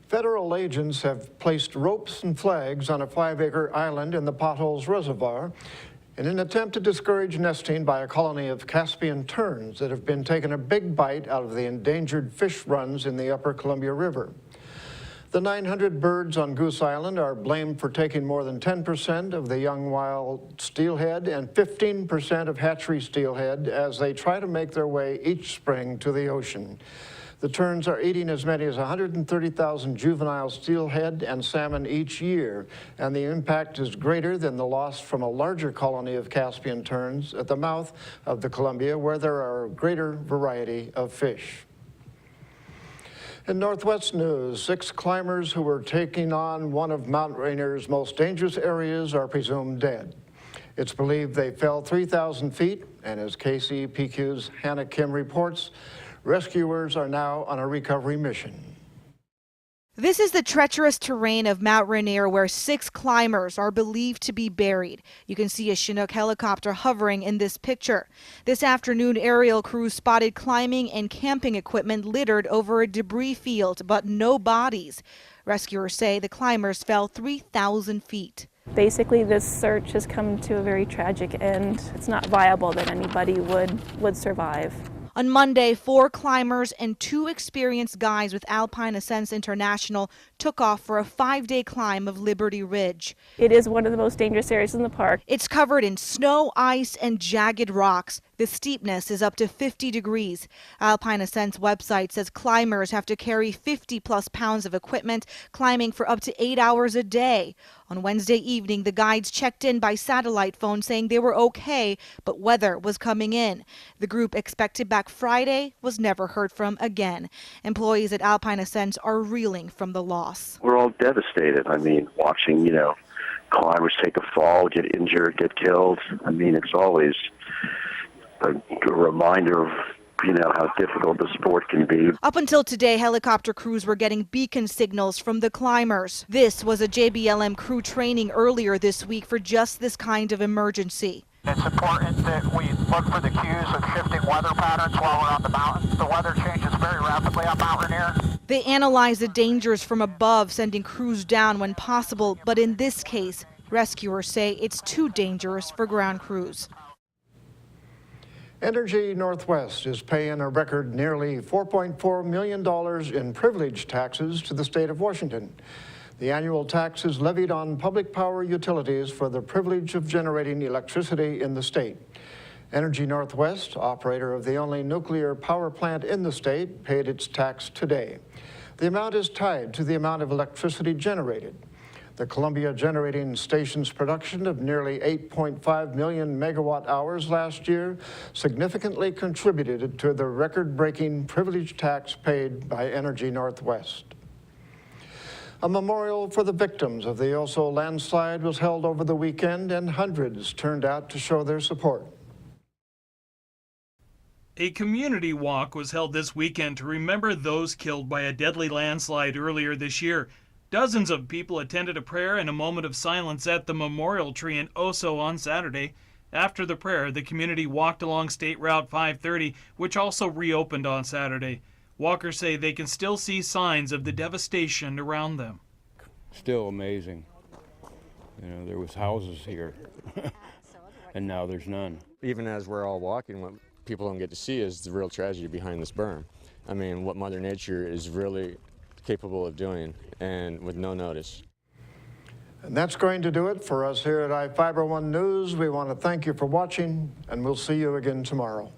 Federal agents have placed ropes and flags on a 5-acre island in the Potholes Reservoir in an attempt to discourage nesting by a colony of Caspian terns that have been taking a big bite out of the endangered fish runs in the upper Columbia River. The 900 birds on Goose Island are blamed for taking more than 10% of the young wild steelhead and 15% of hatchery steelhead as they try to make their way each spring to the ocean. The terns are eating as many as 130,000 juvenile steelhead and salmon each year, and the impact is greater than the loss from a larger colony of Caspian terns at the mouth of the Columbia, where there are a greater variety of fish. In Northwest news, 6 climbers who were taking on one of Mount Rainier's most dangerous areas are presumed dead. It's believed they fell 3,000 feet, and as KCPQ's Hannah Kim reports, rescuers are now on a recovery mission. This is the treacherous terrain of Mount Rainier where 6 climbers are believed to be buried. You can see a Chinook helicopter hovering in this picture. This afternoon, aerial crews spotted climbing and camping equipment littered over a debris field, but no bodies. Rescuers say the climbers fell 3,000 feet. Basically, this search has come to a very tragic end. It's not viable that anybody would survive. On Monday, 4 climbers and 2 experienced guides with Alpine Ascents International took off for a 5-day climb of Liberty Ridge. It is one of the most dangerous areas in the park. It's covered in snow, ice, and jagged rocks. The steepness is up to 50 degrees. Alpine Ascent's website says climbers have to carry 50-plus pounds of equipment, climbing for up to 8 hours a day. On Wednesday evening, the guides checked in by satellite phone saying they were okay, but weather was coming in. The group expected back Friday was never heard from again. Employees at Alpine Ascents are reeling from the loss. We're all devastated. I mean, watching, climbers take a fall, get injured, get killed. I mean, it's always a reminder of how difficult the sport can be. Up until today, helicopter crews were getting beacon signals from the climbers. This was a JBLM crew training earlier this week for just this kind of emergency. It's important that we look for the cues of shifting weather patterns while we're on the mountain. The weather changes very rapidly on Mount Rainier. They analyze the dangers from above, sending crews down when possible, but in this case, rescuers say it's too dangerous for ground crews. Energy Northwest is paying a record nearly $4.4 million in privilege taxes to the state of Washington. The annual tax is levied on public power utilities for the privilege of generating electricity in the state. Energy Northwest, operator of the only nuclear power plant in the state, paid its tax today. The amount is tied to the amount of electricity generated. The Columbia Generating Station's production of nearly 8.5 million megawatt hours last year significantly contributed to the record-breaking privilege tax paid by Energy Northwest. A memorial for the victims of the Oso landslide was held over the weekend, and hundreds turned out to show their support. A community walk was held this weekend to remember those killed by a deadly landslide earlier this year. Dozens of people attended a prayer and a moment of silence at the memorial tree in Oso on Saturday. After the prayer, the community walked along State Route 530, which also reopened on Saturday. Walkers say they can still see signs of the devastation around them. Still amazing. There was houses here, and now there's none. Even as we're all walking, what people don't get to see is the real tragedy behind this berm. I mean, what Mother Nature is really capable of doing, and with no notice. And that's going to do it for us here at iFIBER 1 News. We want to thank you for watching, and we'll see you again tomorrow.